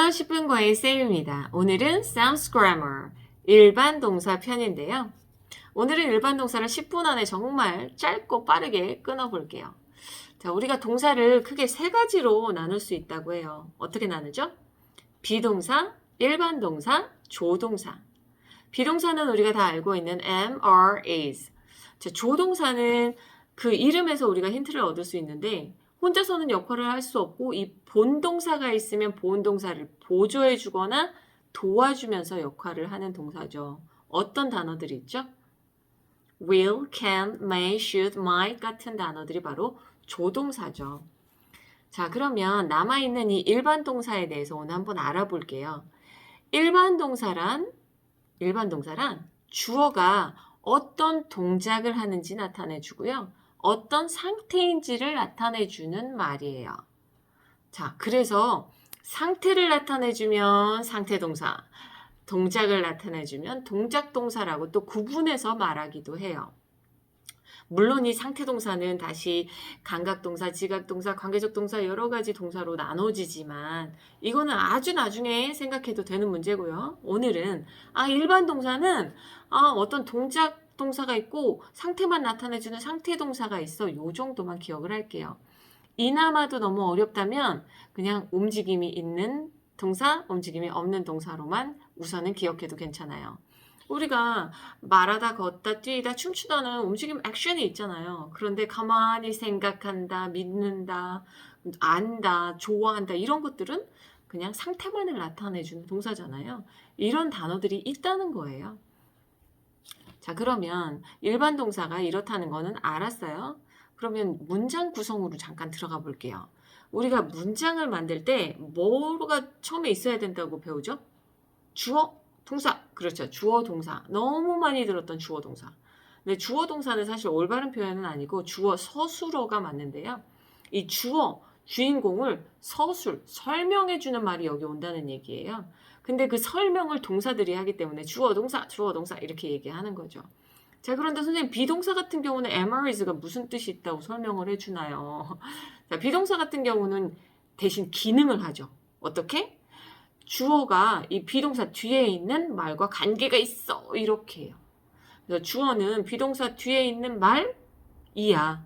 안녕 10분과의 쌤입니다. 오늘은 Sounds Grammar 일반 동사 편인데요. 오늘은 일반 동사를 10분 안에 정말 짧고 빠르게 끊어볼게요. 자, 우리가 동사를 크게 세 가지로 나눌 수 있다고 해요. 어떻게 나누죠? 비동사, 일반 동사, 조동사. 비동사는 우리가 다 알고 있는 am, are, is. 자, 조동사는 그 이름에서 우리가 힌트를 얻을 수 있는데 혼자서는 역할을 할 수 없고 이 본동사가 있으면 본동사를 보조해 주거나 도와주면서 역할을 하는 동사죠. 어떤 단어들이 있죠? will, can, may, should, might 같은 단어들이 바로 조동사죠. 자, 그러면 남아있는 이 일반 동사에 대해서 오늘 한번 알아볼게요. 일반 동사란 주어가 어떤 동작을 하는지 나타내 주고요. 어떤 상태인지를 나타내 주는 말이에요. 자, 그래서 상태를 나타내 주면 상태동사, 동작을 나타내 주면 동작동사라고 또 구분해서 말하기도 해요. 물론 이 상태동사는 다시 감각동사, 지각동사, 관계적 동사 여러 가지 동사로 나눠지지만 이거는 아주 나중에 생각해도 되는 문제고요. 오늘은 일반 동사는 어떤 동작동사가 있고 상태만 나타내주는 상태동사가 있어. 요 정도만 기억을 할게요. 이나마도 너무 어렵다면 그냥 움직임이 있는 동사, 움직임이 없는 동사로만 우선은 기억해도 괜찮아요. 우리가 말하다, 걷다, 뛰다, 춤추다는 움직임 액션이 있잖아요. 그런데 가만히 생각한다, 믿는다, 안다, 좋아한다 이런 것들은 그냥 상태만을 나타내주는 동사잖아요. 이런 단어들이 있다는 거예요. 자, 그러면 일반 동사가 이렇다는 거는 알았어요. 그러면 문장 구성으로 잠깐 들어가 볼게요. 우리가 문장을 만들 때 뭐가 처음에 있어야 된다고 배우죠? 주어, 동사. 그렇죠. 주어, 동사. 너무 많이 들었던 주어, 동사. 근데 주어, 동사는 사실 올바른 표현은 아니고 주어, 서술어가 맞는데요. 이 주어, 주인공을 서술, 설명해주는 말이 여기 온다는 얘기예요. 근데 그 설명을 동사들이 하기 때문에 주어, 동사 이렇게 얘기하는 거죠. 자, 그런데 선생님 비동사 같은 경우는 am, is가 무슨 뜻이 있다고 설명을 해주나요? 자, 비동사 같은 경우는 대신 기능을 하죠. 어떻게? 주어가 이 비동사 뒤에 있는 말과 관계가 있어. 이렇게 해요. 그래서 주어는 비동사 뒤에 있는 말이야.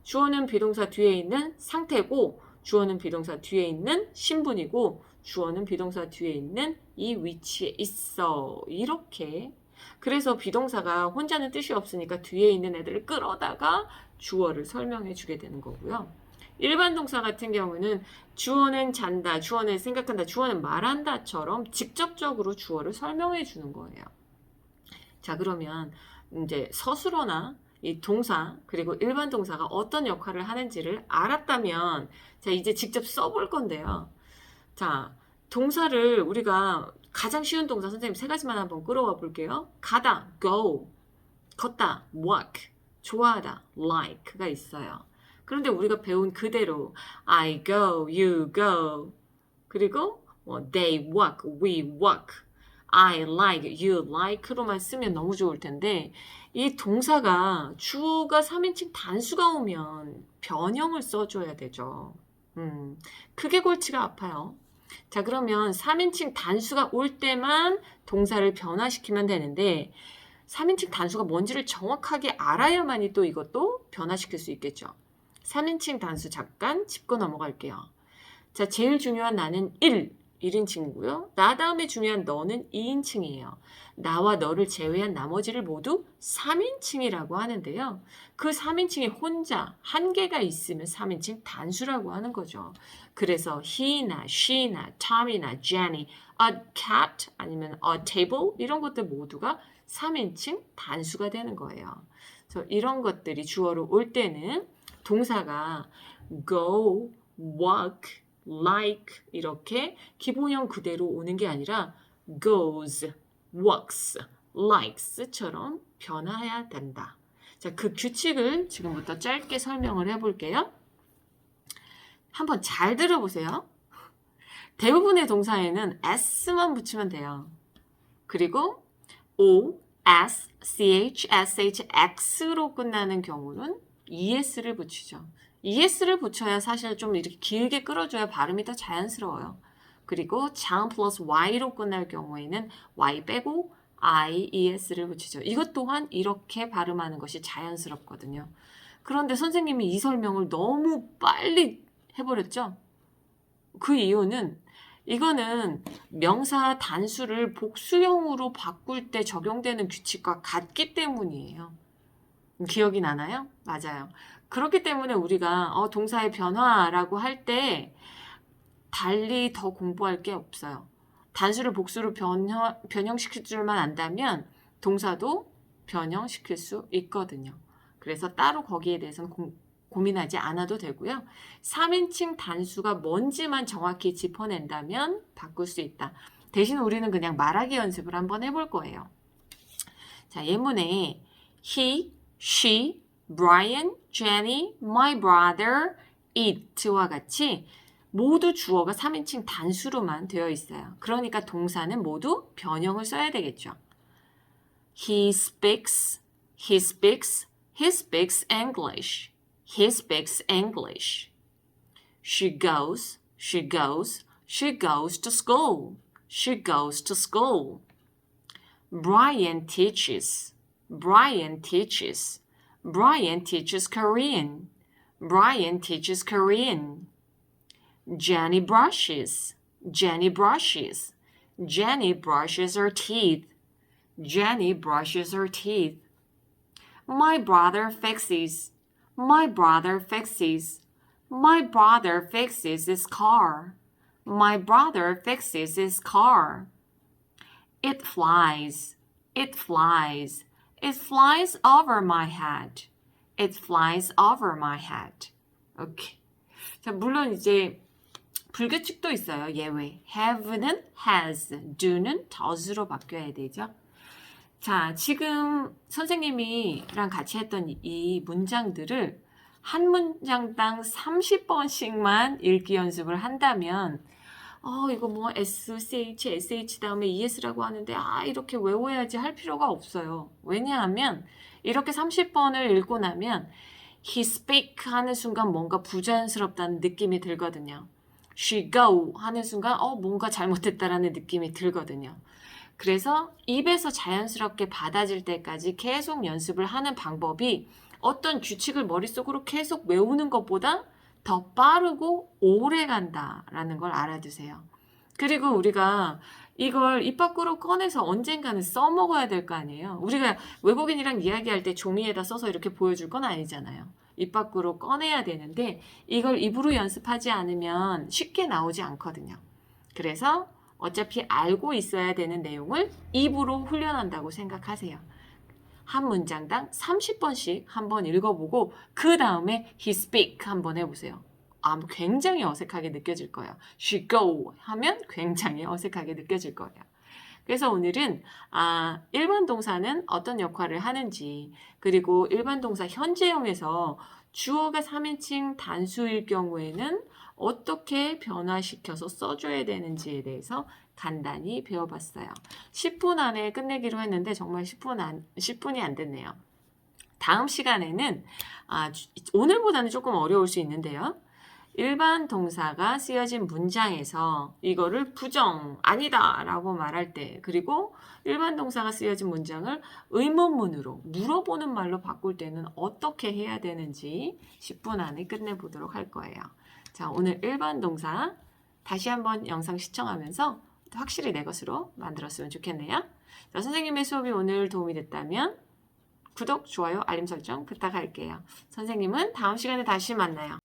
주어는 비동사 뒤에 있는 상태고 주어는 비동사 뒤에 있는 신분이고 주어는 비동사 뒤에 있는 이 위치에 있어. 이렇게. 그래서 비동사가 혼자는 뜻이 없으니까 뒤에 있는 애들을 끌어다가 주어를 설명해 주게 되는 거고요. 일반 동사 같은 경우는 주어는 잔다, 주어는 생각한다, 주어는 말한다처럼 직접적으로 주어를 설명해 주는 거예요. 자, 그러면 이제 서술어나 이 동사 그리고 일반 동사가 어떤 역할을 하는지를 알았다면 자, 이제 직접 써볼 건데요. 자, 동사를 우리가 가장 쉬운 동사 선생님 세 가지만 한번 끌어와 볼게요. 가다, go, 걷다, walk, 좋아하다, like가 있어요. 그런데 우리가 배운 그대로 I go, you go, 그리고 they walk, we walk, I like, you like로만 쓰면 너무 좋을 텐데 이 동사가 주어가 3인칭 단수가 오면 변형을 써줘야 되죠. 크게 골치가 아파요. 자, 그러면 3인칭 단수가 올 때만 동사를 변화시키면 되는데 3인칭 단수가 뭔지를 정확하게 알아야만이 또 이것도 변화시킬 수 있겠죠. 3인칭 단수 잠깐 짚고 넘어갈게요. 자, 제일 중요한 나는 1인칭이고요. 나 다음에 중요한 너는 2인칭이에요. 나와 너를 제외한 나머지를 모두 3인칭이라고 하는데요. 그 3인칭이 혼자 한 개가 있으면 3인칭 단수라고 하는 거죠. 그래서 he나, she나, Tom이나 Jenny, a cat 아니면 a table 이런 것들 모두가 3인칭 단수가 되는 거예요. 그래서 이런 것들이 주어로 올 때는 동사가 go, walk, like 이렇게 기본형 그대로 오는 게 아니라 goes, walks, likes처럼 변화해야 된다. 자, 그 규칙을 지금부터 짧게 설명을 해볼게요. 한번 잘 들어보세요. 대부분의 동사에는 s만 붙이면 돼요. 그리고 o, s, ch, sh, x로 끝나는 경우는 es를 붙이죠. es를 붙여야 사실 좀 이렇게 길게 끌어줘야 발음이 더 자연스러워요. 그리고 장 플러스 y로 끝날 경우에는 y 빼고 ies를 붙이죠. 이것 또한 이렇게 발음하는 것이 자연스럽거든요. 그런데 선생님이 이 설명을 너무 빨리 해버렸죠. 그 이유는 이거는 명사 단수를 복수형으로 바꿀 때 적용되는 규칙과 같기 때문이에요. 기억이 나나요? 맞아요. 그렇기 때문에 우리가 동사의 변화라고 할 때 달리 더 공부할 게 없어요. 단수를 복수로 변형시킬 줄만 안다면 동사도 변형시킬 수 있거든요. 그래서 따로 거기에 대해서는 고민하지 않아도 되고요. 3인칭 단수가 뭔지만 정확히 짚어낸다면 바꿀 수 있다. 대신 우리는 그냥 말하기 연습을 한번 해볼 거예요. 자, 예문에 he, she, Brian, Jenny, my brother, it와 같이 모두 주어가 3인칭 단수로만 되어 있어요. 그러니까 동사는 모두 변형을 써야 되겠죠. He speaks English. He speaks English. She goes to school. She goes to school. Brian teaches Korean. Brian teaches Korean. Jenny brushes her teeth. Jenny brushes her teeth. My brother fixes his car. My brother fixes his car. It flies over my head. It flies over my head. 오케이. 자, 물론 이제 불규칙도 있어요. 예외. have는 has, do는 does로 바뀌어야 되죠. 자, 지금 선생님이랑 같이 했던 이 문장들을 한 문장당 30번씩만 읽기 연습을 한다면 이거 뭐 SH 다음에 ES라고 하는데 이렇게 외워야지 할 필요가 없어요. 왜냐하면 이렇게 30번을 읽고 나면 he speak 하는 순간 뭔가 부자연스럽다는 느낌이 들거든요. she go 하는 순간 뭔가 잘못됐다라는 느낌이 들거든요. 그래서 입에서 자연스럽게 받아질 때까지 계속 연습을 하는 방법이 어떤 규칙을 머릿속으로 계속 외우는 것보다 더 빠르고 오래 간다라는 걸 알아두세요. 그리고 우리가 이걸 입 밖으로 꺼내서 언젠가는 써먹어야 될 거 아니에요. 우리가 외국인이랑 이야기할 때 종이에다 써서 이렇게 보여줄 건 아니잖아요. 입 밖으로 꺼내야 되는데 이걸 입으로 연습하지 않으면 쉽게 나오지 않거든요. 그래서 어차피 알고 있어야 되는 내용을 입으로 훈련한다고 생각하세요. 한 문장당 30번씩 한번 읽어보고 그 다음에 he speak 한번 해보세요. 굉장히 어색하게 느껴질 거예요. she go 하면 굉장히 어색하게 느껴질 거예요. 그래서 오늘은 일반 동사는 어떤 역할을 하는지, 그리고 일반 동사 현재형에서 주어가 3인칭 단수일 경우에는 어떻게 변화시켜서 써줘야 되는지에 대해서 간단히 배워봤어요. 10분 안에 끝내기로 했는데 정말 10분이 안 됐네요. 다음 시간에는 오늘보다는 조금 어려울 수 있는데요. 일반 동사가 쓰여진 문장에서 이거를 부정, 아니다 라고 말할 때, 그리고 일반 동사가 쓰여진 문장을 의문문으로 물어보는 말로 바꿀 때는 어떻게 해야 되는지 10분 안에 끝내보도록 할 거예요. 자, 오늘 일반 동사 다시 한번 영상 시청하면서 확실히 내 것으로 만들었으면 좋겠네요. 자, 선생님의 수업이 오늘 도움이 됐다면 구독, 좋아요, 알림 설정 부탁할게요. 선생님은 다음 시간에 다시 만나요.